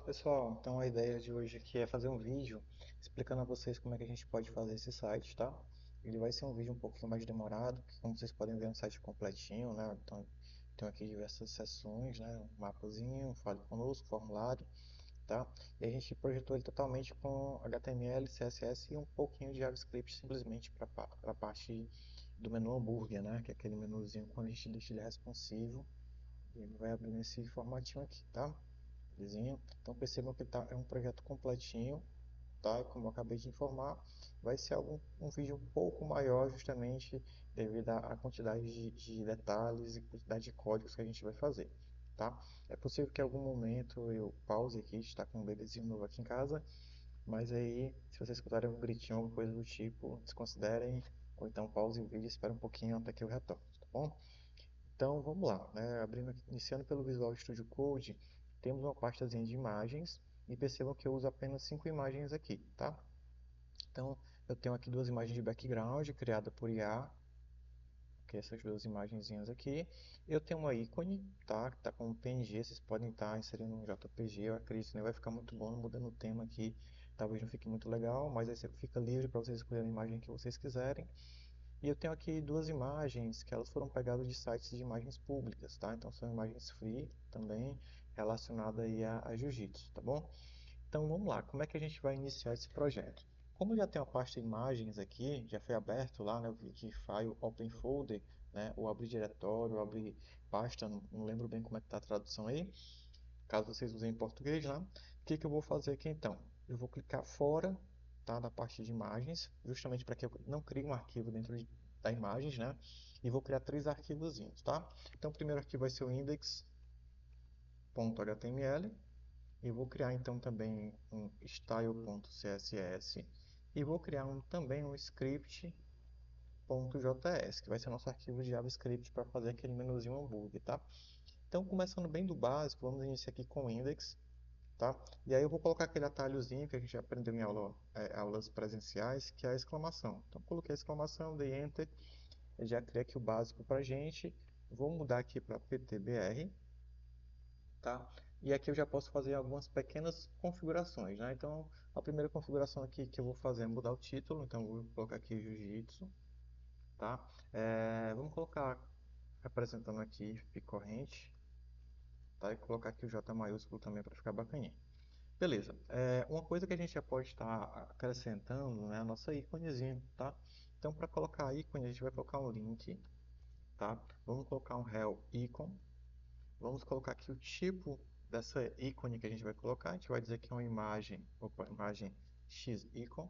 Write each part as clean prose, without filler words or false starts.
Fala pessoal, então a ideia de hoje aqui é fazer um vídeo explicando a vocês como é que a gente pode fazer esse site, tá? Ele vai ser um vídeo um pouquinho mais demorado, porque como vocês podem ver é um site completinho, né? Então tem aqui diversas seções, né? Um mapazinho, fale conosco, formulário, tá? E a gente projetou ele totalmente com HTML, CSS e um pouquinho de JavaScript simplesmente para a parte do menu hambúrguer, né? Que é aquele menuzinho quando a gente deixa ele responsivo, ele vai abrir nesse formatinho aqui, tá? Belezinha? Então percebam que é um projeto completinho, tá? Como eu acabei de informar, vai ser um vídeo um pouco maior justamente devido à quantidade de detalhes e quantidade de códigos que a gente vai fazer, tá? É possível que em algum momento eu pause aqui, está com um bebezinho novo aqui em casa, mas aí se vocês escutarem um gritinho ou alguma coisa do tipo, desconsiderem, ou então pause o vídeo e espere um pouquinho até que eu retorne, tá bom? Então vamos lá, né? Iniciando pelo Visual Studio Code, temos uma pastazinha de imagens e percebam que eu uso apenas 5 imagens aqui, tá? Então eu tenho aqui duas imagens de background criada por IA, que essas duas imagenzinhas aqui. Eu tenho uma ícone, tá? Que está como PNG, vocês podem estar inserindo um JPG, eu acredito que não vai ficar muito bom mudando o tema aqui, talvez não fique muito legal, mas aí você fica livre para vocês escolherem a imagem que vocês quiserem. E eu tenho aqui duas imagens que elas foram pegadas de sites de imagens públicas, tá? Então são imagens free também relacionadas aí a jiu-jitsu, tá bom? Então vamos lá, como é que a gente vai iniciar esse projeto? Como já tem uma pasta imagens aqui, já foi aberto lá, né? Eu cliquei em File, Open Folder, né? Ou abrir diretório, ou abrir pasta, não lembro bem como é que está a tradução aí. Caso vocês usem em português, né? O que que eu vou fazer aqui então? Eu vou clicar fora, tá, da parte de imagens, justamente para que eu não crie um arquivo dentro da imagens, né? E vou criar três arquivozinhos, tá? Então o primeiro arquivo vai ser o index.html e vou criar então também um style.css e vou criar também um script.js, que vai ser nosso arquivo de JavaScript para fazer aquele menuzinho hambúrguer, tá? Então, começando bem do básico, vamos iniciar aqui com o index, tá? E aí eu vou colocar aquele atalhozinho que a gente aprendeu em aulas presenciais, que é a exclamação. Então, coloquei a exclamação, dei Enter, eu já criei aqui o básico para a gente. Vou mudar aqui para PTBR, tá? E aqui eu já posso fazer algumas pequenas configurações, né? Então, a primeira configuração aqui que eu vou fazer é mudar o título. Então, eu vou colocar aqui Jiu-Jitsu, tá? Vamos colocar, representando aqui, corrente, tá? E colocar aqui o J maiúsculo também para ficar bacaninha. Beleza. Uma coisa que a gente já pode estar acrescentando, né, a nossa íconezinha, tá? Então, para colocar ícone, a gente vai colocar um link, tá? Vamos colocar um rel icon. Vamos colocar aqui o tipo dessa ícone que a gente vai colocar. A gente vai dizer que é uma imagem, opa, imagem x icon.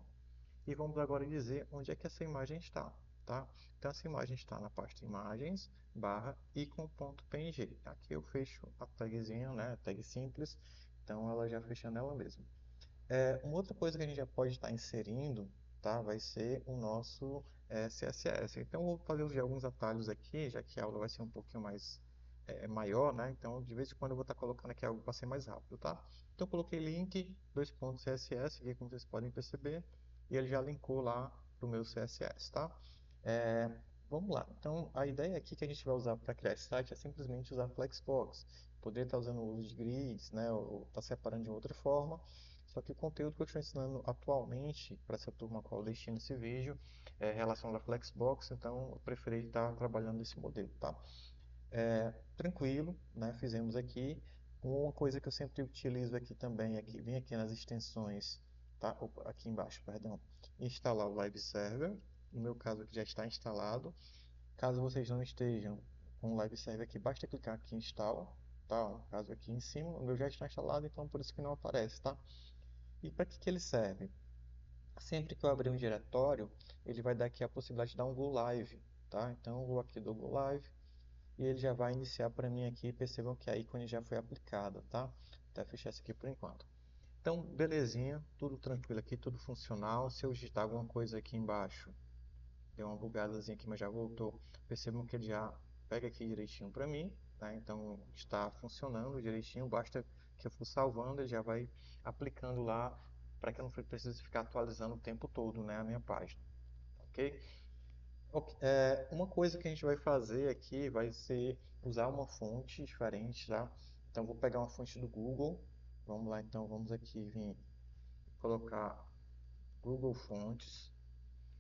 E vamos agora dizer onde é que essa imagem está, tá? Então, essa imagem está na pasta imagens barra icon.png. Aqui eu fecho a tagzinha, né? A tag simples. Então, ela já fecha nela mesmo. Uma outra coisa que a gente já pode estar inserindo, tá, vai ser o nosso CSS. Então, eu vou fazer alguns atalhos aqui, já que a aula vai ser um pouquinho mais maior, né? Então, de vez em quando eu vou estar colocando aqui algo para ser mais rápido, tá? Então, eu coloquei link, dois pontos CSS, aqui como vocês podem perceber, e ele já linkou lá para o meu CSS, tá? É, Vamos lá. Então, a ideia aqui que a gente vai usar para criar esse site é simplesmente usar Flexbox. Poderia estar usando o uso de grids, né? Ou estar separando de outra forma. Só que o conteúdo que eu estou ensinando atualmente para essa turma a qual eu destino esse vídeo é relacionado à Flexbox, então eu preferi estar trabalhando nesse modelo, tá? Tranquilo, né? Fizemos aqui. Uma coisa que eu sempre utilizo aqui também, vem aqui nas extensões, tá? Opa, aqui embaixo, perdão. Instalar o Live Server. No meu caso aqui já está instalado. Caso vocês não estejam com o Live Server aqui, basta clicar aqui em Install, tá? No caso aqui em cima, o meu já está instalado, então por isso que não aparece, tá? E para que ele serve? Sempre que eu abrir um diretório, ele vai dar aqui a possibilidade de dar um Go Live, tá? Então eu vou aqui do Go Live e ele já vai iniciar para mim aqui. Percebam que a ícone já foi aplicada, tá? Até fechar isso aqui por enquanto. Então, belezinha, tudo tranquilo aqui, tudo funcional. Se eu digitar alguma coisa aqui embaixo, deu uma bugadazinha aqui, mas já voltou. Percebam que ele já pega aqui direitinho para mim, tá? Então está funcionando direitinho, basta que eu for salvando, ele já vai aplicando lá para que eu não precise ficar atualizando o tempo todo, né, a minha página, ok? Uma coisa que a gente vai fazer aqui vai ser usar uma fonte diferente, tá? Então vou pegar uma fonte do Google, Vamos lá, então, vamos aqui vir colocar Google Fontes.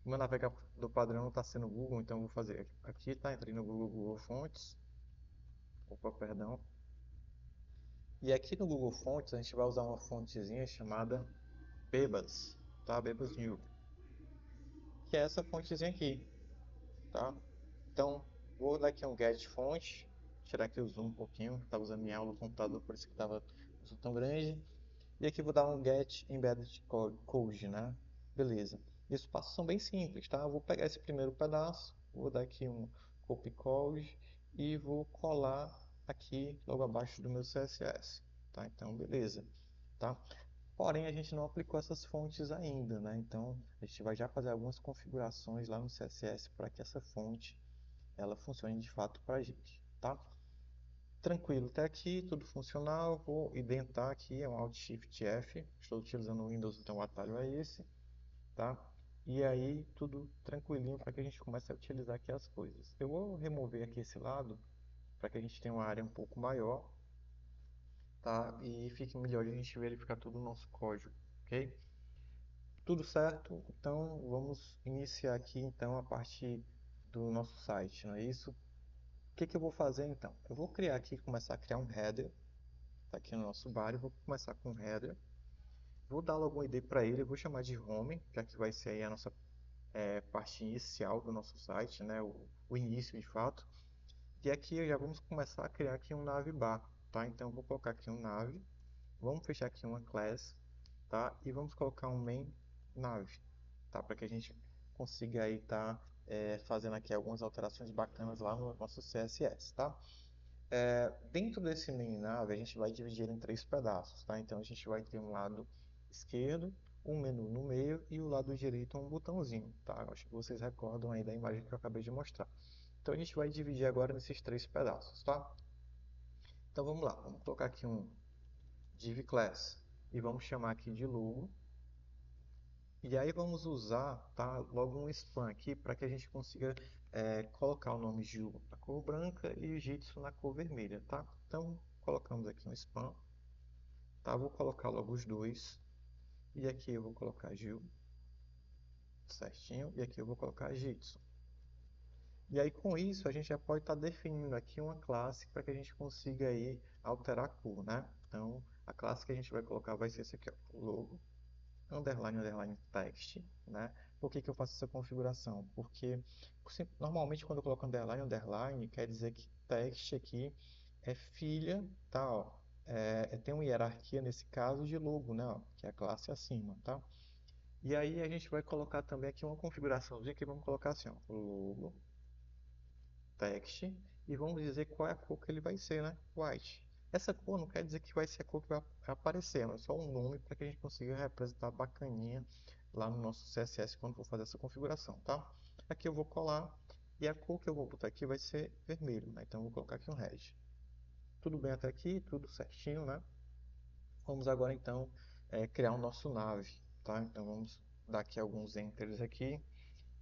O meu navegador padrão está sendo Google, então eu vou fazer aqui, tá? Entrei no Google Fontes. Opa, perdão. E aqui no Google Fontes a gente vai usar uma fontezinha chamada Bebas, tá? Bebas New, que é essa fontezinha aqui, tá? Então, vou dar aqui um get fonte, tirar aqui o zoom um pouquinho, tá usando minha aula do computador, por isso que tava o zoom tão grande. E aqui vou dar um get embedded code, né? Beleza. E os passos são bem simples, tá? Eu vou pegar esse primeiro pedaço, vou dar aqui um copy code e vou colar aqui logo abaixo do meu CSS, tá? Então, beleza, tá? Porém, a gente não aplicou essas fontes ainda, né? Então, a gente vai já fazer algumas configurações lá no CSS para que essa fonte ela funcione de fato para a gente, tá? Tranquilo, até aqui tudo funcional. Vou identar aqui, é um Alt Shift F. Estou utilizando o Windows, então o atalho é esse, tá? E aí tudo tranquilinho para que a gente comece a utilizar aqui as coisas. Eu vou remover aqui esse lado para que a gente tenha uma área um pouco maior, tá? E fique melhor de a gente verificar todo o nosso código, ok? Tudo certo? Então vamos iniciar aqui então a parte do nosso site, não é isso? O que que eu vou fazer então? Eu vou criar aqui, começar a criar um header, tá aqui no nosso bar, vou começar com um header, vou dar logo um ID para ele, eu vou chamar de home, já que vai ser aí a nossa parte inicial do nosso site, né? O início de fato. E aqui já vamos começar a criar aqui um navbar, tá? Então eu vou colocar aqui um nav, vamos fechar aqui uma class, tá? E vamos colocar um main nav, tá? Para que a gente consiga aí tá fazendo aqui algumas alterações bacanas lá no nosso CSS, tá? Dentro desse main nav a gente vai dividir em três pedaços, tá? Então a gente vai ter um lado esquerdo, um menu no meio e o lado direito um botãozinho, tá? Acho que vocês recordam aí da imagem que eu acabei de mostrar. Então a gente vai dividir agora nesses três pedaços, tá? Então vamos lá, vamos colocar aqui um div class e vamos chamar aqui de logo. E aí vamos usar, tá, logo um span aqui para que a gente consiga colocar o nome Gil na cor branca e o Jitsu na cor vermelha, tá? Então colocamos aqui um span, tá? Vou colocar logo os dois e aqui eu vou colocar Gil, certinho, e aqui eu vou colocar Jitsu. E aí com isso a gente já pode estar definindo aqui uma classe para que a gente consiga aí alterar a cor, né? Então a classe que a gente vai colocar vai ser esse aqui, ó, logo. Underline, underline text, né? Por que que eu faço essa configuração? Porque normalmente quando eu coloco underline, underline, quer dizer que text aqui é filha, tá, ó, tem uma hierarquia nesse caso de logo, né, ó, que é a classe acima, tá? E aí a gente vai colocar também aqui uma configuraçãozinha que vamos colocar assim, ó, logo, text, e vamos dizer qual é a cor que ele vai ser, né? White. Essa cor não quer dizer que vai ser a cor que vai aparecer, mas é só um nome para que a gente consiga representar bacaninha lá no nosso CSS quando for fazer essa configuração, tá? Aqui eu vou colar e a cor que eu vou botar aqui vai ser vermelho, né? Então eu vou colocar aqui um red. Tudo bem até aqui, tudo certinho, né? Vamos agora então criar o nosso nav, tá? Então vamos dar aqui alguns enters aqui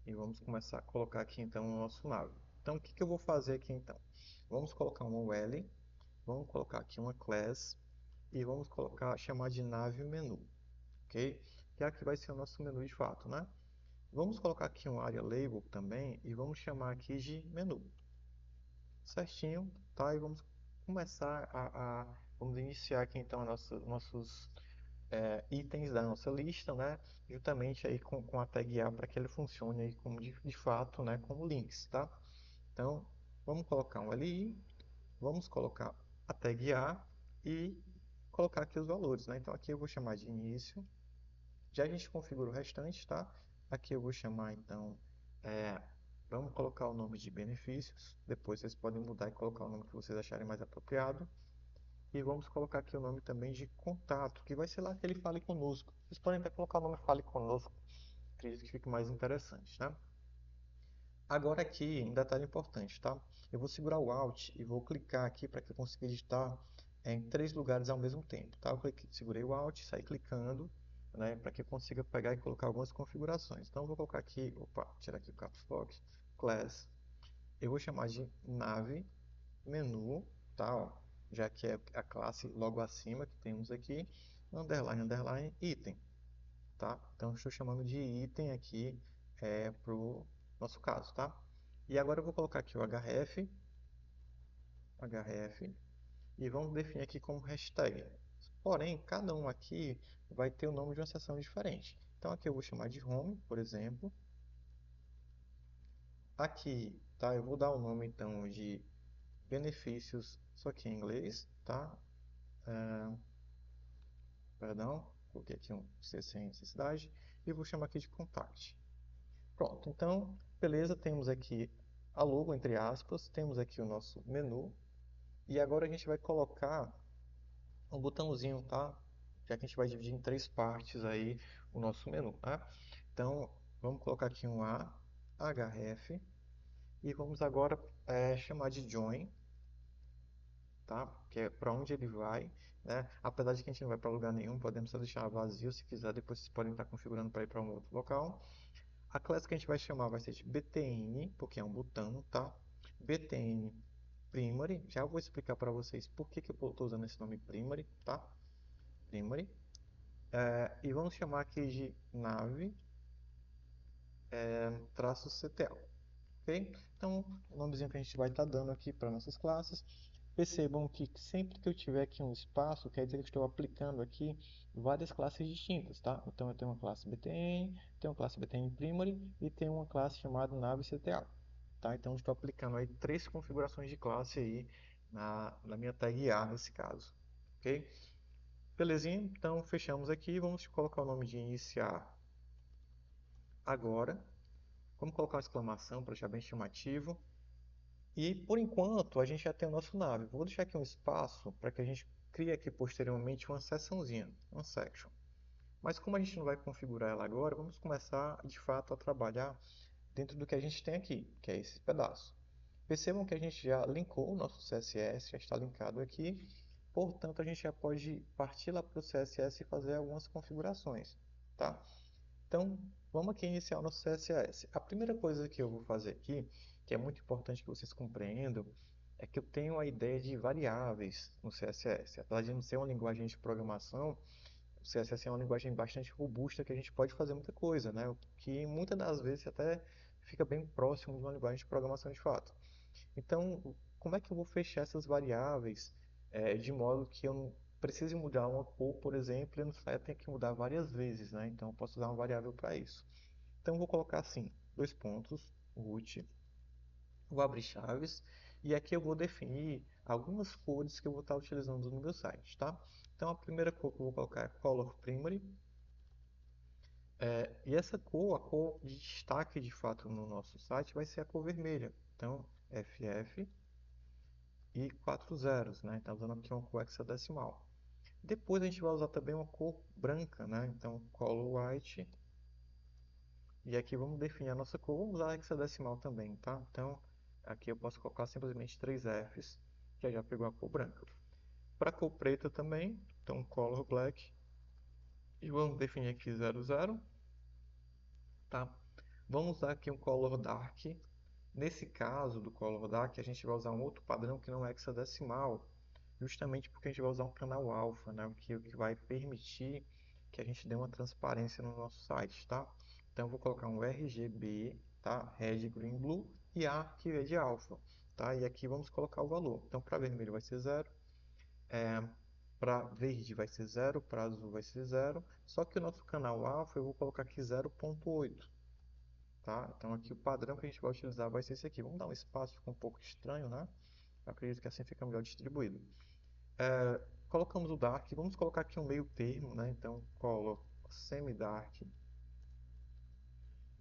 e vamos começar a colocar aqui então o nosso nav. Então o que que eu vou fazer aqui então? Vamos colocar um UL, vamos colocar aqui uma class e vamos colocar, chamar de nav menu, ok? Que aqui vai ser o nosso menu de fato, né? Vamos colocar aqui um area label também e vamos chamar aqui de menu, certinho, tá? E vamos começar vamos iniciar aqui então nossos itens da nossa lista, né? Juntamente aí com a tag A para que ele funcione aí como de fato, né? Como links, tá? Então, vamos colocar um LI, vamos colocar a tag A e colocar aqui os valores, né? Então, aqui eu vou chamar de início. Já a gente configura o restante, tá? Aqui eu vou chamar, então, vamos colocar o nome de benefícios. Depois vocês podem mudar e colocar o nome que vocês acharem mais apropriado. E vamos colocar aqui o nome também de contato, que vai ser lá que ele fale conosco. Vocês podem até colocar o nome fale conosco, acredito que fique mais interessante, né? Agora aqui, um detalhe importante, tá? Eu vou segurar o Alt e vou clicar aqui para que eu consiga editar em três lugares ao mesmo tempo, tá? Eu segurei o Alt, saí clicando, né? Para que eu consiga pegar e colocar algumas configurações. Então eu vou colocar aqui, opa, tirar aqui o Caps Lock, Class. Eu vou chamar de nave, menu, tá? Ó. já que é a classe logo acima que temos aqui, underline, underline, item, tá? Então, estou chamando de item aqui para o nosso caso, tá? E agora eu vou colocar aqui o href, e vamos definir aqui como hashtag. Porém, cada um aqui vai ter o nome de uma seção diferente. Então, aqui eu vou chamar de home, por exemplo. Aqui, tá? Eu vou dar o nome, então, de benefícios, só que em inglês, tá? Perdão, coloquei aqui um C sem necessidade. E vou chamar aqui de contact. Pronto, então, beleza, temos aqui a logo, entre aspas, temos aqui o nosso menu. E agora a gente vai colocar um botãozinho, tá? Já que a gente vai dividir em três partes aí o nosso menu, tá? Então, vamos colocar aqui um href e vamos agora chamar de join, tá? Que é para onde ele vai, né? Apesar de que a gente não vai para lugar nenhum, podemos só deixar vazio se quiser, depois vocês podem estar configurando para ir para um outro local. A classe que a gente vai chamar vai ser de btn, porque é um botão, tá? btn primary, já vou explicar para vocês por que eu estou usando esse nome primary, tá? Primary. E vamos chamar aqui de nave -ctl, ok? Então, o nomezinho que a gente vai estar dando aqui para nossas classes. Percebam que sempre que eu tiver aqui um espaço, quer dizer que eu estou aplicando aqui várias classes distintas, tá? Então, eu tenho uma classe btn, tenho uma classe btn primary e tenho uma classe chamada nave-ctl, tá? Então, eu estou aplicando aí três configurações de classe aí na minha tag A nesse caso, ok? Belezinha? Então, fechamos aqui. Vamos colocar o nome de iniciar agora. Vamos colocar uma exclamação para deixar bem chamativo. E por enquanto a gente já tem o nosso nave. Vou deixar aqui um espaço para que a gente crie aqui posteriormente uma seçãozinha, uma section. Mas como a gente não vai configurar ela agora, vamos começar de fato a trabalhar dentro do que a gente tem aqui, que é esse pedaço. Percebam que a gente já linkou o nosso CSS, já está linkado aqui. Portanto, a gente já pode partir lá para o CSS e fazer algumas configurações, tá? Então, vamos aqui iniciar o nosso CSS. A primeira coisa que eu vou fazer aqui, que é muito importante que vocês compreendam, é que eu tenho a ideia de variáveis no CSS. Apesar de não ser uma linguagem de programação, o CSS é uma linguagem bastante robusta que a gente pode fazer muita coisa, né? Que muitas das vezes até fica bem próximo de uma linguagem de programação de fato. Então, como é que eu vou fechar essas variáveis de modo que eu não precise mudar uma cor, por exemplo, e no site tenha que mudar várias vezes, né? Então, eu posso usar uma variável para isso. Então, eu vou colocar assim, dois pontos, root, vou abrir chaves, e aqui eu vou definir algumas cores que eu vou estar utilizando no meu site, tá? Então, a primeira cor que eu vou colocar é Color Primary, e essa cor, a cor de destaque de fato no nosso site vai ser a cor vermelha. Então, FF e 4 zeros, né? Então, usando aqui uma cor hexadecimal. Depois a gente vai usar também uma cor branca, né? Então, color white. E aqui vamos definir a nossa cor. Vamos usar hexadecimal também, tá? Então, aqui eu posso colocar simplesmente 3 Fs, que já pegou a cor branca. Para a cor preta também, então color black. E vamos definir aqui 00, tá? Vamos usar aqui um color dark. Nesse caso do color dark, a gente vai usar um outro padrão que não é hexadecimal, justamente porque a gente vai usar um canal alfa, né? O que vai permitir que a gente dê uma transparência no nosso site, tá? Então, eu vou colocar um RGB, tá? Red, Green, Blue e A que é de alfa, tá? E aqui vamos colocar o valor. Então, para vermelho vai ser 0, para verde vai ser 0, para azul vai ser 0, só que o nosso canal alfa eu vou colocar aqui 0.8. Tá? Então aqui o padrão que a gente vai utilizar vai ser esse aqui. Vamos dar um espaço, fica um pouco estranho, né? Eu acredito que assim fica melhor distribuído. Colocamos o dark, vamos colocar aqui um meio termo, né? Então coloco semi-dark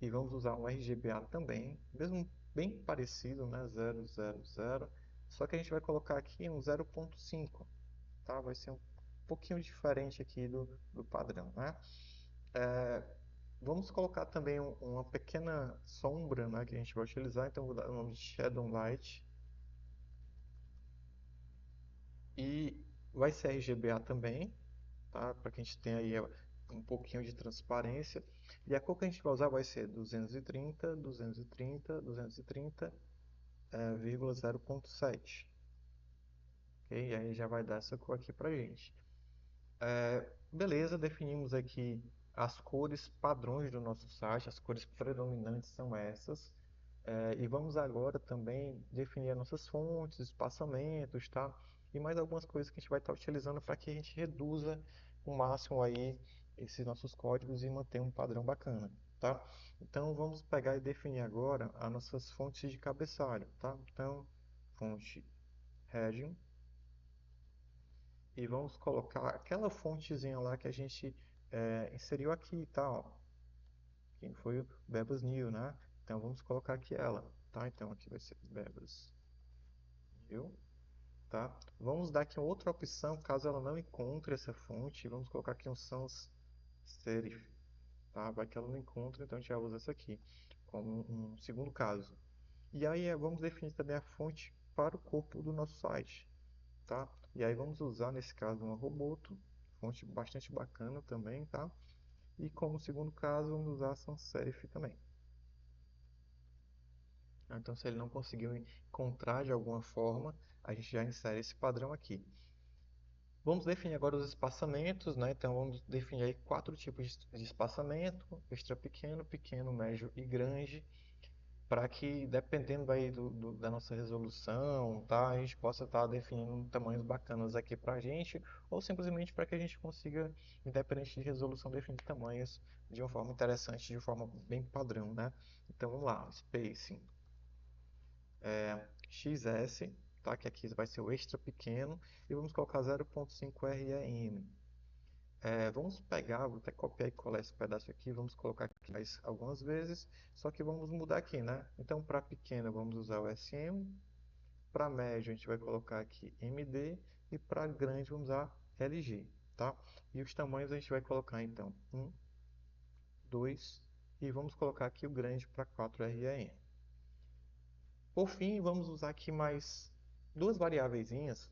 e vamos usar um RGBA também, mesmo bem parecido, né? 0, 0, 0, só que a gente vai colocar aqui um 0.5, tá? Vai ser um pouquinho diferente aqui do padrão, né? Vamos colocar também uma pequena sombra, né, que a gente vai utilizar, então vou dar o nome de Shadow Light. E vai ser RGBA também, tá? Para que a gente tenha aí um pouquinho de transparência. E a cor que a gente vai usar vai ser 230, 230, 230, 0.7. ok? E aí já vai dar essa cor aqui pra gente. Beleza, definimos aqui as cores padrões do nosso site, as cores predominantes são essas. E vamos agora também definir as nossas fontes, espaçamentos, tá? E mais algumas coisas que a gente vai estar utilizando para que a gente reduza o máximo aí esses nossos códigos e manter um padrão bacana, tá? Então vamos pegar e definir agora as nossas fontes de cabeçalho, tá? Então, fonte Region e vamos colocar aquela fontezinha lá que a gente inseriu aqui, tá? Ó, que foi o Bebas New, né? Então vamos colocar aqui ela, tá? Então aqui vai ser Bebas New, tá? Vamos dar aqui outra opção, caso ela não encontre essa fonte, vamos colocar aqui um sans serif, tá? Vai que ela não encontra, então a gente já usa essa aqui como um segundo caso. E aí vamos definir também a fonte para o corpo do nosso site, tá? E aí vamos usar nesse caso uma Roboto, fonte bastante bacana também, tá? E como segundo caso vamos usar a sans serif também. Então se ele não conseguiu encontrar de alguma forma, a gente já insere esse padrão aqui. Vamos definir agora os espaçamentos, né? Então vamos definir aí 4 tipos de espaçamento: extra pequeno, pequeno, médio e grande, para que dependendo aí da nossa resolução, tá? A gente possa estar definindo tamanhos bacanas aqui para a gente, ou simplesmente para que a gente consiga, independente de resolução, definir tamanhos de uma forma interessante, de uma forma bem padrão, né? Então vamos lá, spacing XS, tá? Que aqui vai ser o extra pequeno, e vamos colocar 0.5 REM. Vamos pegar, vou até copiar e colar esse pedaço aqui, vamos colocar aqui mais algumas vezes, só que vamos mudar aqui, né? Então, para pequena vamos usar o SM, para médio a gente vai colocar aqui MD e para grande vamos usar LG, tá? E os tamanhos a gente vai colocar então 1, 2 e vamos colocar aqui o grande para 4 REM. Por fim, vamos usar aqui mais duas variáveiszinhas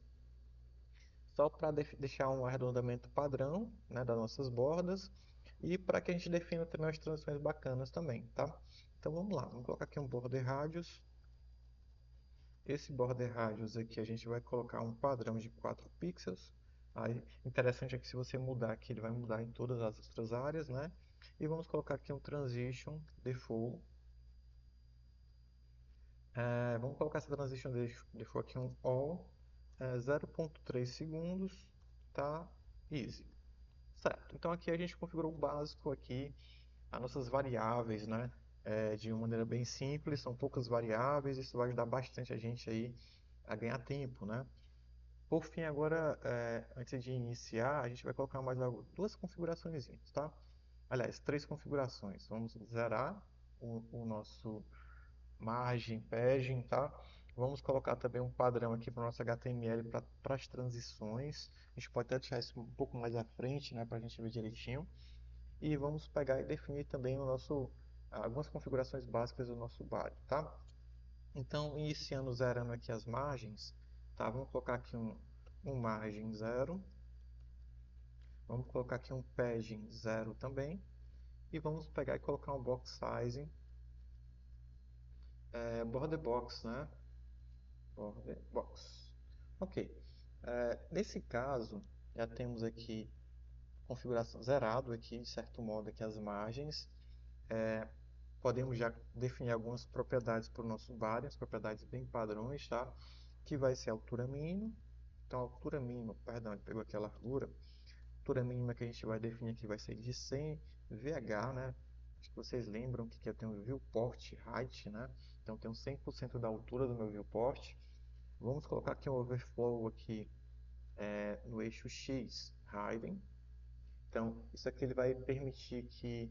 só para deixar um arredondamento padrão, né, das nossas bordas e para que a gente defina também as transições bacanas também, tá? Então vamos lá, vamos colocar aqui um border radius. Esse border radius aqui a gente vai colocar um padrão de 4 pixels. Aí, interessante é que se você mudar aqui, ele vai mudar em todas as outras áreas, né? E vamos colocar aqui um transition default. Vamos colocar essa transition default aqui um all, 0.3 segundos, tá? Easy. Certo, então aqui a gente configurou o básico aqui, as nossas variáveis, né? De uma maneira bem simples, são poucas variáveis, isso vai ajudar bastante a gente aí a ganhar tempo, né? Por fim, agora, antes de iniciar, a gente vai colocar mais duas configurações, tá? Aliás, três configurações. Vamos zerar o nosso margem, padding, tá? Vamos colocar também um padrão aqui para o nosso HTML para as transições. A gente pode até deixar isso um pouco mais à frente, né, para a gente ver direitinho. E vamos pegar e definir também algumas configurações básicas do nosso body, tá? Então, iniciando zerando aqui as margens, tá? Vamos colocar aqui um margem 0. Vamos colocar aqui um padding 0 também. E vamos pegar e colocar um box size, border box, né? Border box. Ok. Nesse caso, já temos aqui configuração zerado aqui, de certo modo, aqui as margens. Podemos já definir algumas propriedades para o nosso body, as propriedades bem padrões, tá? Que vai ser a altura mínima. Então, a altura mínima, perdão, ele pegou aqui a largura. A altura mínima que a gente vai definir aqui vai ser de 100 VH, né? Acho que vocês lembram que eu tenho viewport height, né? Então, eu tenho 100% da altura do meu viewport. Vamos colocar aqui um overflow aqui no eixo X, hidden. Então, isso aqui ele vai permitir que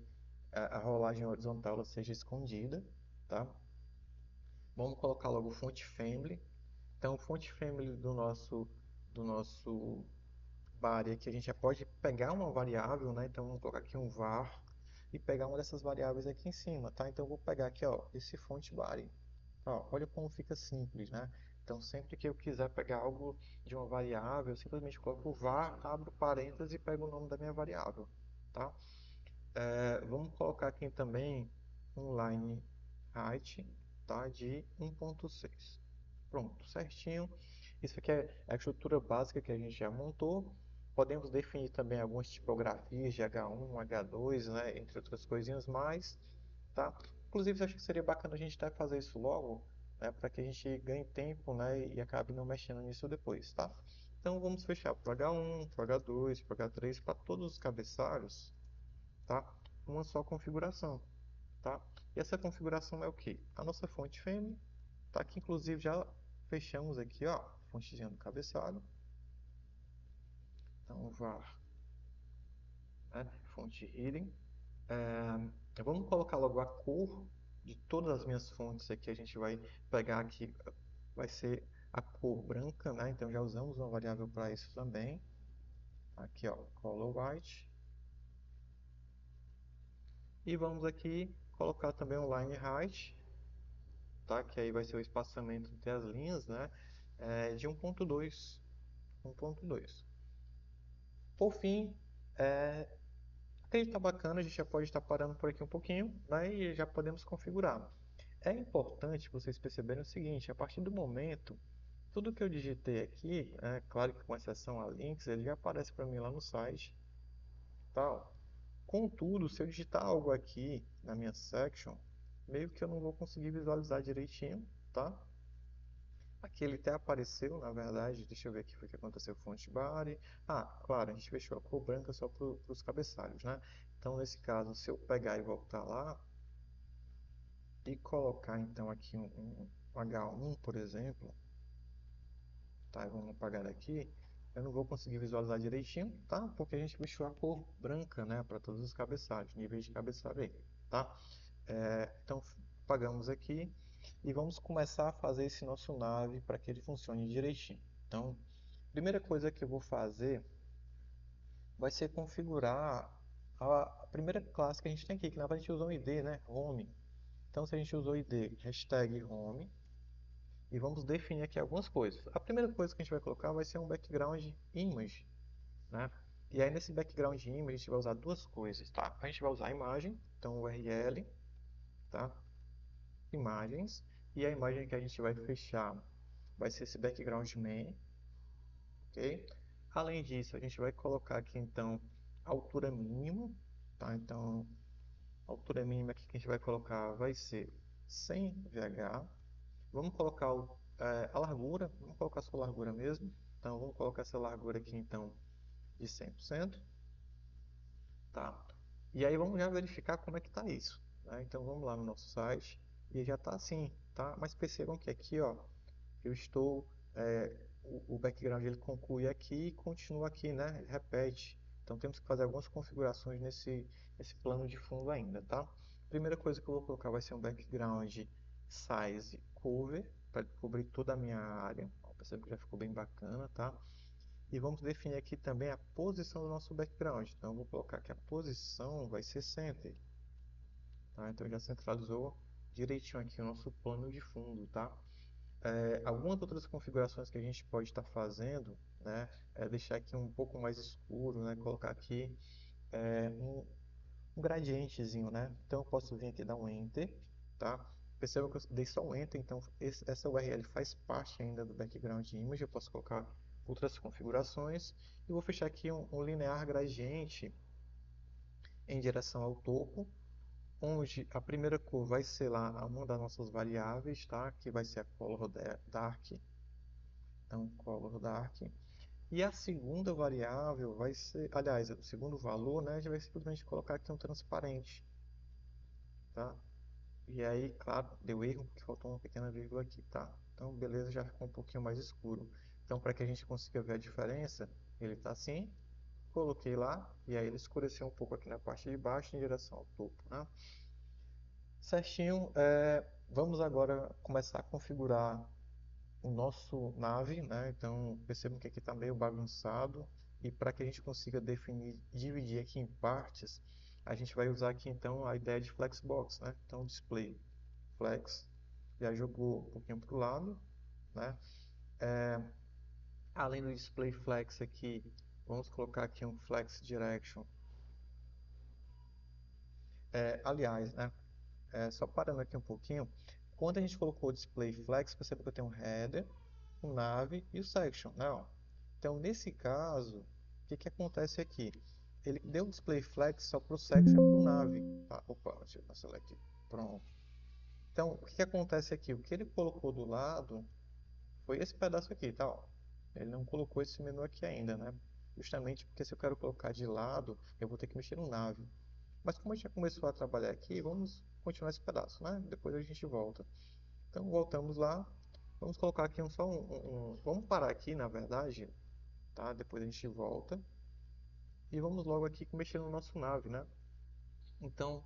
a rolagem horizontal ela seja escondida, tá? Vamos colocar logo o font family. Então, o font family do nosso body aqui, a gente já pode pegar uma variável, né? Então, vamos colocar aqui um var e pegar uma dessas variáveis aqui em cima, tá? Então, eu vou pegar aqui, ó, esse font body. Ó, olha como fica simples, né? Então, sempre que eu quiser pegar algo de uma variável, eu simplesmente coloco o var, abro parênteses e pego o nome da minha variável, tá? Vamos colocar aqui também um line height, tá? De 1.6. Pronto, certinho. Isso aqui é a estrutura básica que a gente já montou. Podemos definir também algumas tipografias de H1, H2, né, entre outras coisinhas mais, tá? Inclusive, eu acho que seria bacana a gente até fazer isso logo, né, para que a gente ganhe tempo, né, e acabe não mexendo nisso depois, tá? Então, vamos fechar para o H1, para o H2, para o H3, para todos os cabeçalhos, tá? Uma só configuração, tá? E essa configuração é o que? A nossa fonte fêmea, tá? Que inclusive já fechamos aqui, ó, fontezinha do cabeçalho. Então, var, né, fonte hidden. Vamos colocar logo a cor de todas as minhas fontes aqui. A gente vai pegar aqui, vai ser a cor branca, né? Então já usamos uma variável para isso também. Aqui, ó, color white. E vamos aqui colocar também o line height, tá? Que aí vai ser o espaçamento entre as linhas, né? De 1.2. 1.2. Por fim, acredito que tá bacana, a gente já pode estar parando por aqui um pouquinho, né? E já podemos configurar. É importante vocês perceberem o seguinte, a partir do momento, tudo que eu digitei aqui, claro que com exceção a links, ele já aparece para mim lá no site, tal. Contudo, se eu digitar algo aqui na minha section, meio que eu não vou conseguir visualizar direitinho, tá? Aqui ele até apareceu, na verdade, deixa eu ver aqui o que aconteceu, fonte body. Ah, claro, a gente fechou a cor branca só para os cabeçalhos, né? Então, nesse caso, se eu pegar e voltar lá, e colocar então aqui um H1, por exemplo, tá? Vamos apagar aqui. Eu não vou conseguir visualizar direitinho, tá? Porque a gente deixou a cor branca, né? Para todos os cabeçalhos, níveis de cabeçalho aí, tá? Então, apagamos aqui e vamos começar a fazer esse nosso nave para que ele funcione direitinho. Então, primeira coisa que eu vou fazer vai ser configurar a primeira classe que a gente tem aqui, que na verdade a gente usou um ID, né? Home. Então, se a gente usou o ID hashtag home, e vamos definir aqui algumas coisas. A primeira coisa que a gente vai colocar vai ser um background image, né? E aí nesse background image a gente vai usar duas coisas, tá? A gente vai usar a imagem, então URL, tá? Imagens, e a imagem que a gente vai fechar vai ser esse background main, ok? Além disso, a gente vai colocar aqui então a altura mínima, tá? Então, a altura mínima aqui que a gente vai colocar vai ser 100 VH. Vamos colocar a largura, vamos colocar só a largura mesmo. Então, vamos colocar essa largura aqui, então, de 100%, tá? E aí, vamos já verificar como é que está isso, né? Então, vamos lá no nosso site e já está assim, tá? Mas percebam que aqui, ó, eu estou, o background ele conclui aqui e continua aqui, né? Ele repete. Então, temos que fazer algumas configurações nesse plano de fundo ainda, tá? Primeira coisa que eu vou colocar vai ser um background size cover, para cobrir toda a minha área. Percebe que já ficou bem bacana, tá? E vamos definir aqui também a posição do nosso background. Então, eu vou colocar que a posição vai ser center, tá? Então, já centralizou direitinho aqui o nosso plano de fundo, tá? Algumas outras configurações que a gente pode estar fazendo, né, é deixar aqui um pouco mais escuro, né, colocar aqui um gradientezinho, né? Então, eu posso vir aqui e dar um Enter, tá? Perceba que eu dei só um Enter, então essa URL faz parte ainda do background image. Eu posso colocar outras configurações e vou fechar aqui um linear gradiente em direção ao topo, onde a primeira cor vai ser lá uma das nossas variáveis, tá? Que vai ser a color dark. Então, color dark. E a segunda variável vai ser, aliás, o segundo valor, né? A gente vai simplesmente colocar aqui um transparente, tá? E aí, claro, deu erro porque faltou uma pequena vírgula aqui, tá? Então, beleza, já ficou um pouquinho mais escuro. Então, para que a gente consiga ver a diferença, ele está assim, coloquei lá, e aí ele escureceu um pouco aqui na parte de baixo em direção ao topo, né? Certinho, vamos agora começar a configurar o nosso nave, né? Então percebam que aqui está meio bagunçado e para que a gente consiga definir, dividir aqui em partes, a gente vai usar aqui então a ideia de flexbox, né? Então display flex já jogou um pouquinho para o lado, né? Além do display flex aqui, vamos colocar aqui um flex direction. Aliás, né? Só parando aqui um pouquinho, quando a gente colocou o display flex, perceba que eu tenho um header, o nav e o section, né? Ó. Então, nesse caso, o que que acontece aqui? Ele deu display flex só para o section e para o nav. Tá? Opa, deixa eu cancelar aqui. Pronto. Então, o que que acontece aqui? O que ele colocou do lado foi esse pedaço aqui, tá? Ó. Ele não colocou esse menu aqui ainda, né? Justamente porque se eu quero colocar de lado, eu vou ter que mexer no nav. Mas como a gente já começou a trabalhar aqui, vamos continuar esse pedaço, né? Depois a gente volta. Então, voltamos lá. Vamos colocar aqui vamos parar aqui, na verdade, tá? Depois a gente volta. E vamos logo aqui mexer no nosso nav, né? Então,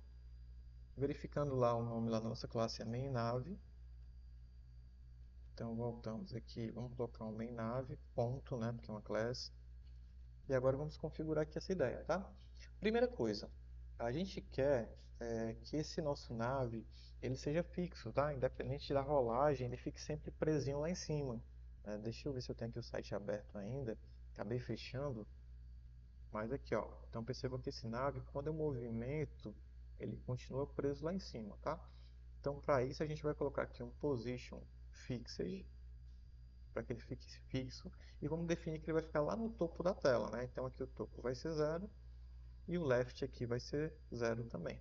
verificando lá o nome lá da nossa classe é mainNav. Então, voltamos aqui. Vamos colocar um mainNav, ponto, né? Porque é uma classe. E agora vamos configurar aqui essa ideia, tá? Primeira coisa, a gente quer que esse nosso nav ele seja fixo, tá? Independente da rolagem, ele fique sempre presinho lá em cima. Deixa eu ver se eu tenho aqui o site aberto ainda. Acabei fechando, mas aqui, ó. Então perceba que esse nav, quando eu movimento, ele continua preso lá em cima, tá? Então para isso a gente vai colocar aqui um position fixed, para que ele fique fixo, e vamos definir que ele vai ficar lá no topo da tela, né? Então aqui o topo vai ser 0 e o left aqui vai ser 0 também.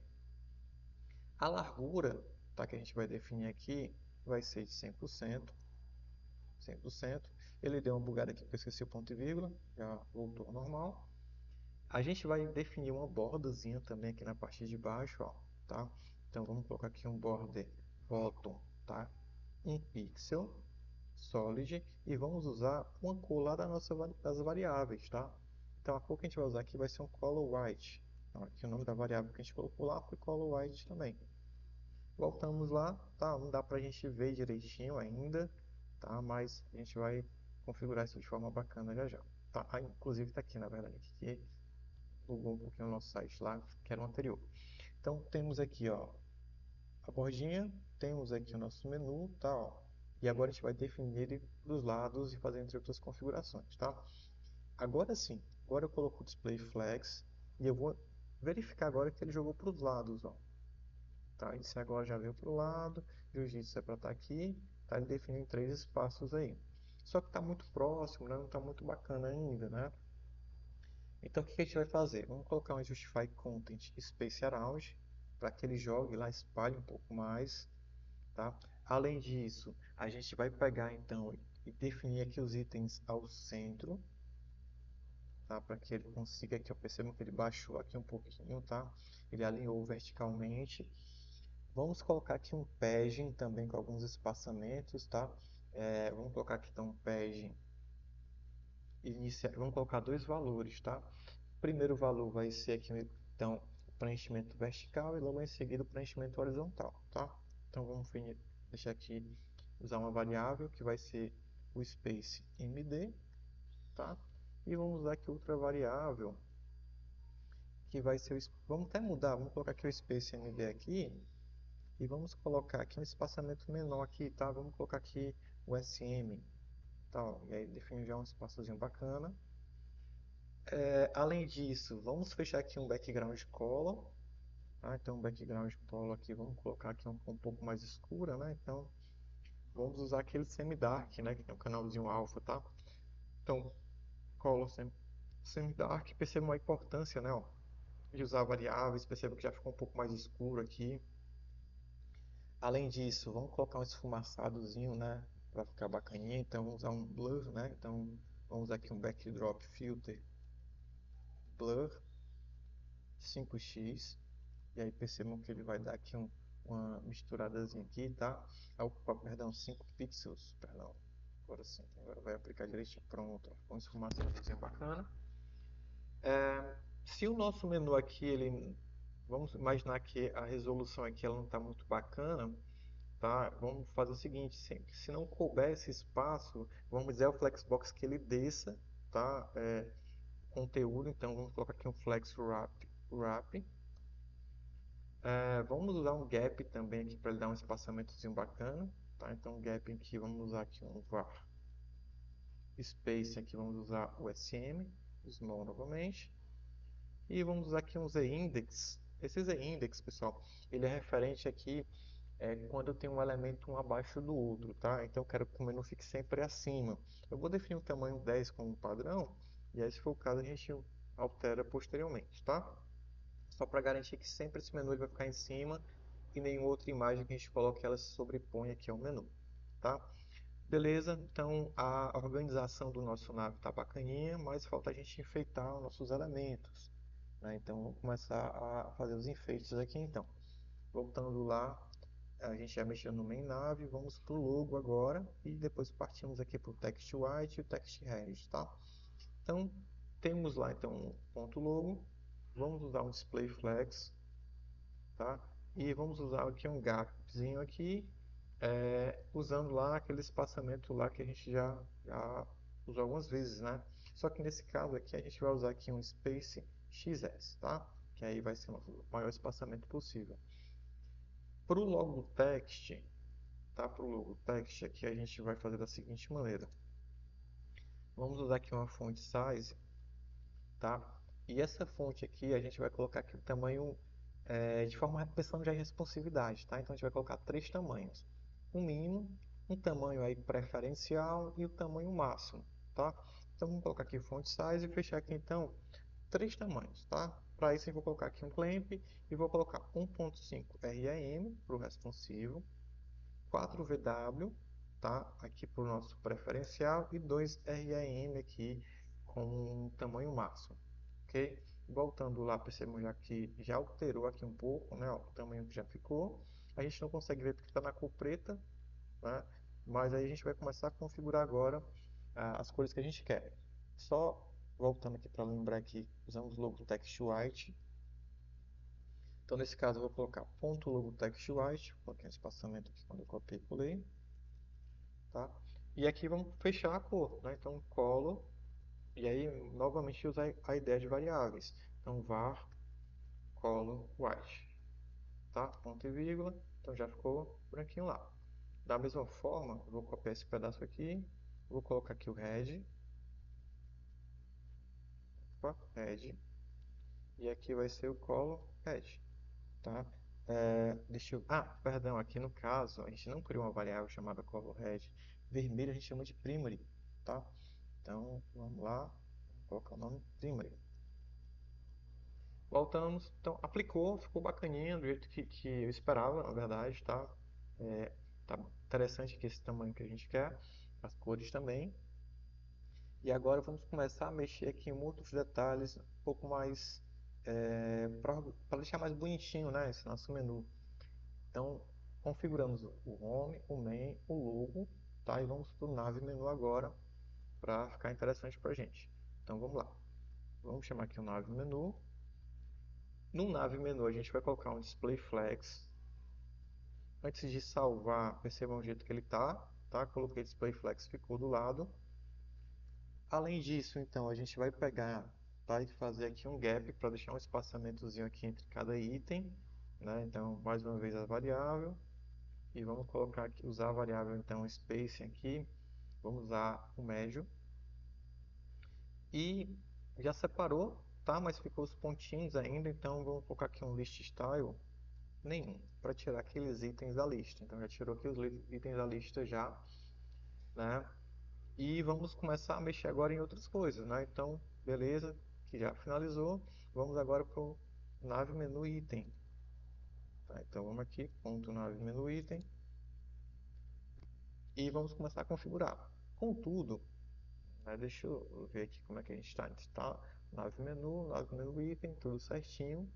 A largura, tá, que a gente vai definir aqui vai ser de 100%, 100%. Ele deu uma bugada aqui porque eu esqueci o ponto e vírgula, já voltou ao normal. A gente vai definir uma bordazinha também aqui na parte de baixo, ó, tá? Então vamos colocar aqui um border bottom, tá? 1 pixel solid e vamos usar uma cor lá das variáveis, tá? Então a cor que a gente vai usar aqui vai ser um color white. Então, aqui o nome da variável que a gente colocou lá foi color white também. Voltamos lá, tá? Não dá pra gente ver direitinho ainda, tá? Mas a gente vai configurar isso de forma bacana já já. Tá? Ah, inclusive está aqui, na verdade, que bugou um pouquinho o nosso site lá, que era o anterior. Então temos aqui, ó, a bordinha, temos aqui o nosso menu, tá? Ó. E agora a gente vai definir ele dos lados e fazer entre outras configurações, tá? Agora sim, agora eu coloco o display flex e eu vou verificar agora que ele jogou para os lados, ó. Tá? Esse agora já veio para o lado, jiu-jitsu é para estar aqui, tá? Ele definiu em 3 espaços aí. Só que está muito próximo, né? Não está muito bacana ainda, né? Então o que a gente vai fazer? Vamos colocar um Justify Content Space Around para que ele jogue lá, espalhe um pouco mais, tá? Além disso, a gente vai pegar então e definir aqui os itens ao centro, tá? Para que ele consiga aqui, eu percebo que ele baixou aqui um pouquinho, tá? Ele alinhou verticalmente. Vamos colocar aqui um padding também com alguns espaçamentos, tá? Vamos colocar aqui então um padding inicial. Vamos colocar dois valores, tá? O primeiro valor vai ser aqui então o preenchimento vertical e logo em seguida o preenchimento horizontal, tá? Então vamos deixar aqui usar uma variável que vai ser o space md, tá? E vamos usar aqui outra variável que vai ser vamos até mudar, vamos colocar aqui o space md aqui. E vamos colocar aqui um espaçamento menor aqui, tá? Vamos colocar aqui o SM, tá? E aí definir já um espaçozinho bacana. Além disso, vamos fechar aqui um background color, tá? Então, um background color aqui, vamos colocar aqui um pouco mais escura, né? Então, vamos usar aquele semi-dark, né? Que tem um canalzinho alfa, tá? Então, color semi-dark, percebam a importância, né? Ó, de usar variáveis, percebam que já ficou um pouco mais escuro aqui. Além disso, vamos colocar um esfumaçadozinho, né, para ficar bacaninha. Então vamos usar um blur, né? Então vamos usar aqui um backdrop filter blur 5x. E aí percebam que ele vai dar aqui uma misturadazinha aqui, tá? Opa, perdão, 5 pixels, perdão. Agora sim, agora vai aplicar direitinho. Pronto, com um esfumaçadozinho bacana. Se o nosso menu aqui, vamos imaginar que a resolução aqui ela não está muito bacana, tá? Vamos fazer o seguinte, se não couber esse espaço, vamos dizer ao Flexbox que ele desça, tá? Conteúdo, então vamos colocar aqui um Flex Wrap. Vamos usar um Gap também aqui para ele dar um espaçamentozinho bacana, tá? Então Gap aqui, vamos usar aqui um var. Space aqui, vamos usar o SM, Small novamente. E vamos usar aqui um Z-Index. Esse Z-Index, pessoal, ele é referente aqui é quando eu tenho um elemento um abaixo do outro, tá? Então eu quero que o menu fique sempre acima. Eu vou definir o tamanho 10 como padrão, e aí se for o caso a gente altera posteriormente, tá? Só para garantir que sempre esse menu ele vai ficar em cima e nenhuma outra imagem que a gente coloque ela se sobrepõe aqui ao menu, tá? Beleza, então a organização do nosso nave está bacaninha, mas falta a gente enfeitar os nossos elementos, né? Então vamos começar a fazer os enfeites aqui então. Voltando lá, a gente já mexeu no main nave, vamos para o logo agora e depois partimos aqui para o text white e o text red, tá? Então temos lá então um ponto logo, vamos usar um display flex, tá? E vamos usar aqui um gapzinho aqui, usando lá aquele espaçamento lá que a gente já usou algumas vezes, né? Só que nesse caso aqui a gente vai usar aqui um space XS, tá? Que aí vai ser o maior espaçamento possível. Para o logo text, tá? Para o logo text aqui a gente vai fazer da seguinte maneira. Vamos usar aqui uma fonte size, tá? E essa fonte aqui a gente vai colocar aqui o tamanho de forma pensando já em responsividade, tá? Então a gente vai colocar três tamanhos: um mínimo, um tamanho aí preferencial e o tamanho máximo, tá? Então vamos colocar aqui fonte size e fechar aqui então três tamanhos, tá? Para isso eu vou colocar aqui um clamp e vou colocar 1.5 REM para o responsivo, 4 VW, tá? Aqui para o nosso preferencial e 2 REM aqui com um tamanho máximo, ok? Voltando lá, percebemos já que já alterou aqui um pouco, né? Ó, o tamanho que já ficou. A gente não consegue ver porque está na cor preta, né? Mas aí a gente vai começar a configurar agora as cores que a gente quer. Só voltando aqui para lembrar que usamos o logo text white. Então nesse caso eu vou colocar ponto logo text white, coloquei um espaçamento aqui quando eu copiei e colei, tá? E aqui vamos fechar a cor, né? Então color, e aí novamente usar a ideia de variáveis. Então var color white, tá? Ponto e vírgula, então já ficou branquinho lá. Da mesma forma, eu vou copiar esse pedaço aqui, vou colocar aqui o red, opa, red, e aqui vai ser o color red, tá? Deixa eu... Ah, perdão, aqui no caso, a gente não criou uma variável chamada color red. Vermelho a gente chama de primary, tá? Então, vamos lá, vou colocar o nome primary. Voltamos, então aplicou, ficou bacaninha, do jeito que eu esperava, na verdade, tá? Tá interessante aqui esse tamanho que a gente quer, as cores também. E agora vamos começar a mexer aqui em outros detalhes, um pouco mais, para deixar mais bonitinho, né, esse nosso menu. Então, configuramos o home, o main, o logo, tá? E vamos para o nave menu agora, para ficar interessante para a gente. Então, vamos lá. Vamos chamar aqui o nave menu. No nave menu, a gente vai colocar um display flex. Antes de salvar, percebam o jeito que ele está, tá? Coloquei display flex, ficou do lado. Além disso, então, a gente vai pegar, tá? E fazer aqui um gap para deixar um espaçamentozinho aqui entre cada item, né? Então, mais uma vez a variável. E vamos colocar aqui, usar a variável então spacing aqui, vamos usar o médio e já separou, tá? Mas ficou os pontinhos ainda, então vamos colocar aqui um list style nenhum, para tirar aqueles itens da lista. Então já tirou aqui os itens da lista já, né? E vamos começar a mexer agora em outras coisas, né? Então, beleza, que já finalizou, vamos agora para o nave menu item. Tá? Então vamos aqui, ponto nave menu item e vamos começar a configurar. Contudo, deixa eu ver aqui como é que a gente está. A gente está nave menu item, tudo certinho.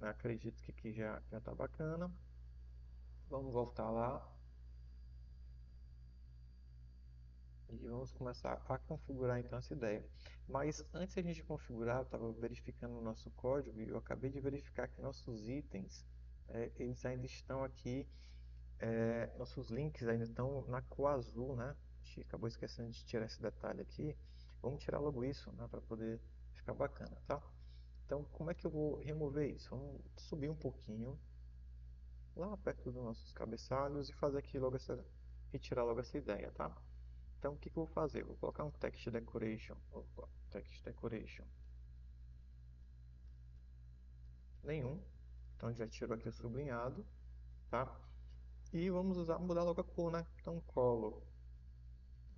Acredito que aqui já está bacana. Vamos voltar lá. E vamos começar a configurar então essa ideia. Mas antes de a gente configurar, eu estava verificando o nosso código e eu acabei de verificar que nossos itens, eles ainda estão aqui, nossos links ainda estão na cor azul, né? A gente acabou esquecendo de tirar esse detalhe aqui. Vamos tirar logo isso, né, para poder ficar bacana, tá? Então, como é que eu vou remover isso? Vamos subir um pouquinho, lá perto dos nossos cabeçalhos e fazer aqui logo retirar logo essa ideia, tá? Então, o que que eu vou fazer? Eu vou colocar um text decoration, opa, text decoration, nenhum. Então, já tirou aqui o sublinhado, tá? E vamos mudar logo a cor, né? Então, color.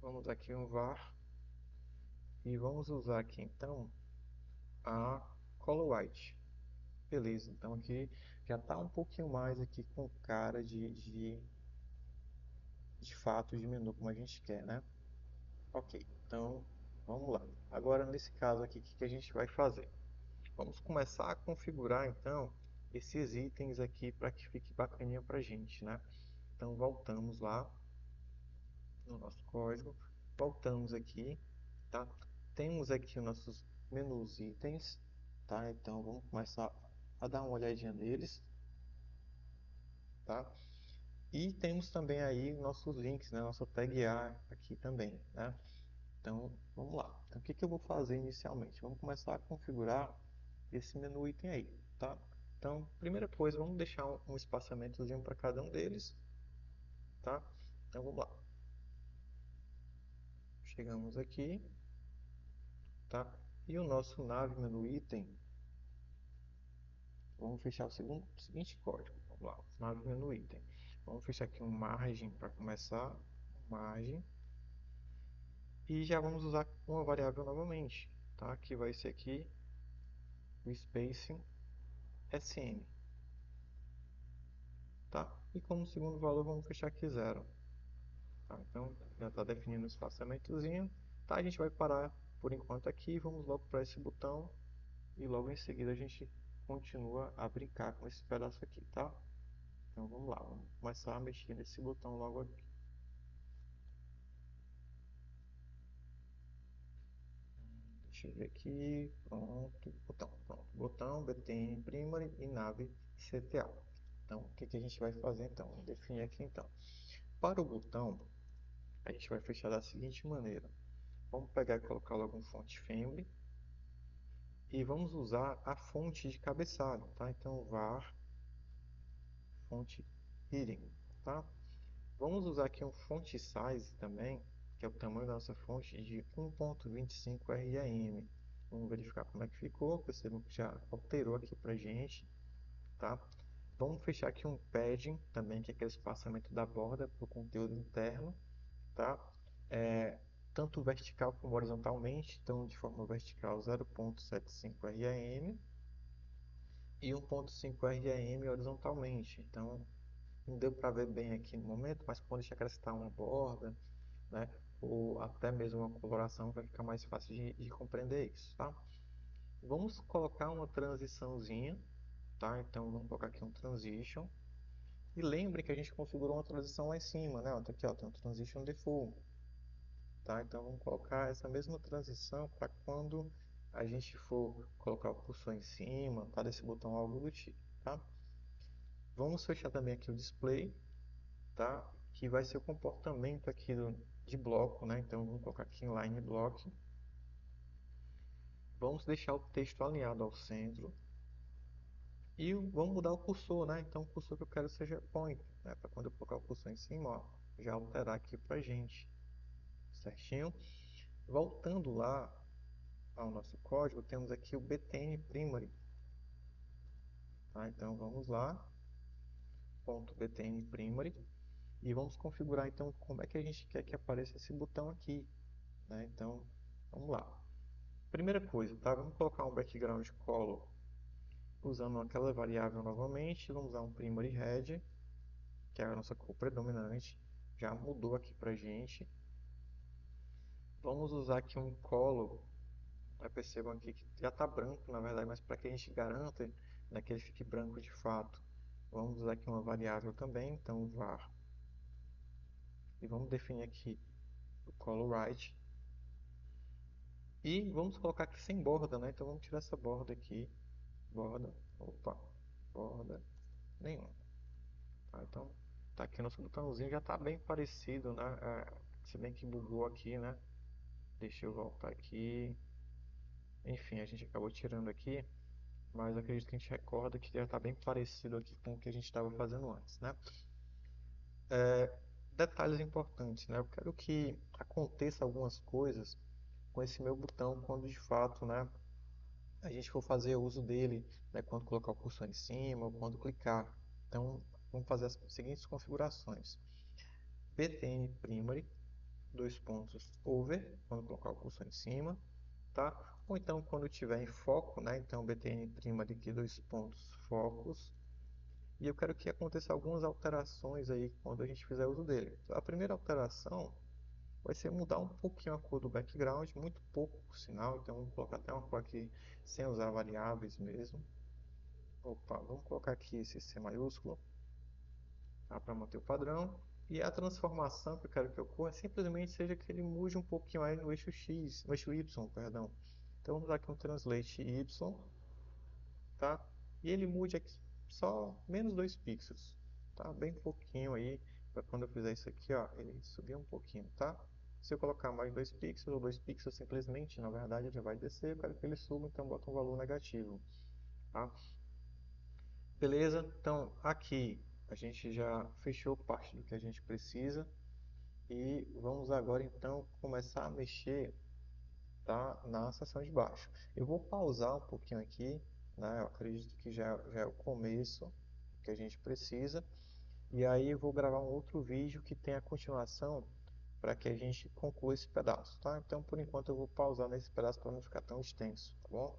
Vamos aqui um var. E vamos usar aqui, então, a color white. Beleza, então aqui já está um pouquinho mais aqui com cara de fato de menu como a gente quer, né? Ok, então vamos lá. Agora nesse caso aqui, o que a gente vai fazer? Vamos começar a configurar então esses itens aqui para que fique bacaninha para a gente, né? Então voltamos lá no nosso código, voltamos aqui, tá? Temos aqui os nossos menus itens, tá? Então vamos começar a dar uma olhadinha neles, tá? E temos também aí nossos links, né? Nossa tag A aqui também, né? Então, vamos lá. Então, o que eu vou fazer inicialmente? Vamos começar a configurar esse menu item aí, tá? Então, primeira coisa, vamos deixar um espaçamentozinho para cada um deles, tá? Então, vamos lá. Chegamos aqui, tá? E o nosso nave menu item, vamos fechar o seguinte código. Vamos lá, nave menu item. Vamos fechar aqui um margem para começar, margem. E já vamos usar uma variável novamente, tá? Que vai ser aqui o spacing sm, tá? E como segundo valor vamos fechar aqui zero, tá? Então já está definindo o espaçamentozinho, tá? A gente vai parar por enquanto aqui, vamos logo para esse botão e logo em seguida a gente continua a brincar com esse pedaço aqui, tá? Então vamos lá, vamos começar a mexer nesse botão logo aqui. Deixa eu ver aqui, pronto, botão, btn primary e nave cta. Então, o que a gente vai fazer então? Vamos definir aqui então. Para o botão, a gente vai fechar da seguinte maneira. Vamos pegar e colocar logo um fonte family e vamos usar a fonte de cabeçalho, tá? Então, var fonte heading, tá? Vamos usar aqui um font size também, que é o tamanho da nossa fonte de 1.25 rem. Vamos verificar como é que ficou, percebam que já alterou aqui pra gente, tá? Vamos fechar aqui um padding também, que é aquele espaçamento da borda para o conteúdo interno, tá? Tanto vertical como horizontalmente, então de forma vertical 0.75 rem e 1.5 rem horizontalmente. Então não deu para ver bem aqui no momento, mas quando a gente acrescentar uma borda, né, ou até mesmo uma coloração, vai ficar mais fácil de compreender isso, tá? Vamos colocar uma transiçãozinha, tá? Então vamos colocar aqui um transition. E lembre que a gente configurou uma transição lá em cima, né? Tá aqui, ó, tem um transition default, tá? Então vamos colocar essa mesma transição para quando a gente for colocar o cursor em cima, tá? Desse botão algo do tipo, tá? Vamos fechar também aqui o display, tá? Que vai ser o comportamento aqui de bloco, né? Então vamos colocar aqui em line block. Vamos deixar o texto alinhado ao centro. E vamos mudar o cursor, né? Então o cursor que eu quero seja point, né? Para quando eu colocar o cursor em cima, ó, já alterar aqui pra gente. Certinho? Voltando lá ao nosso código, temos aqui o btn primary, tá? Então vamos lá, ponto .btn primary, e vamos configurar então como é que a gente quer que apareça esse botão aqui, né? Então vamos lá. Primeira coisa, tá? Vamos colocar um background color usando aquela variável novamente, vamos usar um primary red, que é a nossa cor predominante, já mudou aqui pra gente. Vamos usar aqui um color. Percebam aqui que já está branco, na verdade, mas para que a gente garanta, né, que ele fique branco de fato, vamos usar aqui uma variável também, então var, e vamos definir aqui o color right, e vamos colocar aqui sem borda, né? Então vamos tirar essa borda aqui, borda, opa, borda nenhuma, tá? Então tá aqui nosso botãozinho, já está bem parecido, né? Se bem que bugou aqui, né? Deixa eu voltar aqui, enfim, a gente acabou tirando aqui. Mas acredito que a gente recorda que já está bem parecido aqui com o que a gente estava fazendo antes, né? Detalhes importantes, né? Eu quero que aconteça algumas coisas com esse meu botão quando de fato, né, a gente for fazer uso dele, né, quando colocar o cursor em cima ou quando clicar. Então, vamos fazer as seguintes configurações. btn primary, dois pontos over, quando colocar o cursor em cima, tá? Ou então quando tiver em foco, né? Então btn primary aqui, dois pontos focos. E eu quero que aconteça algumas alterações aí quando a gente fizer uso dele. A primeira alteração vai ser mudar um pouquinho a cor do background, muito pouco por sinal, então vamos colocar até uma cor aqui sem usar variáveis mesmo. Opa, vamos colocar aqui esse C maiúsculo, tá, para manter o padrão. E a transformação que eu quero que ocorra simplesmente seja que ele mude um pouquinho aí no eixo X, no eixo Y, perdão. Então vamos usar aqui um translate Y, tá? E ele mude aqui só menos 2 pixels, tá? Bem pouquinho aí, para quando eu fizer isso aqui, ó, ele subir um pouquinho, tá? Se eu colocar mais 2 pixels ou 2 pixels simplesmente, na verdade ele vai descer, eu quero que ele suba, então bota um valor negativo, tá? Beleza? Então aqui a gente já fechou parte do que a gente precisa e vamos agora então começar a mexer, tá, na seção de baixo. Eu vou pausar um pouquinho aqui, né? Eu acredito que já é o começo que a gente precisa. E aí eu vou gravar um outro vídeo que tem a continuação para que a gente conclua esse pedaço, tá? Então por enquanto eu vou pausar nesse pedaço para não ficar tão extenso, tá bom?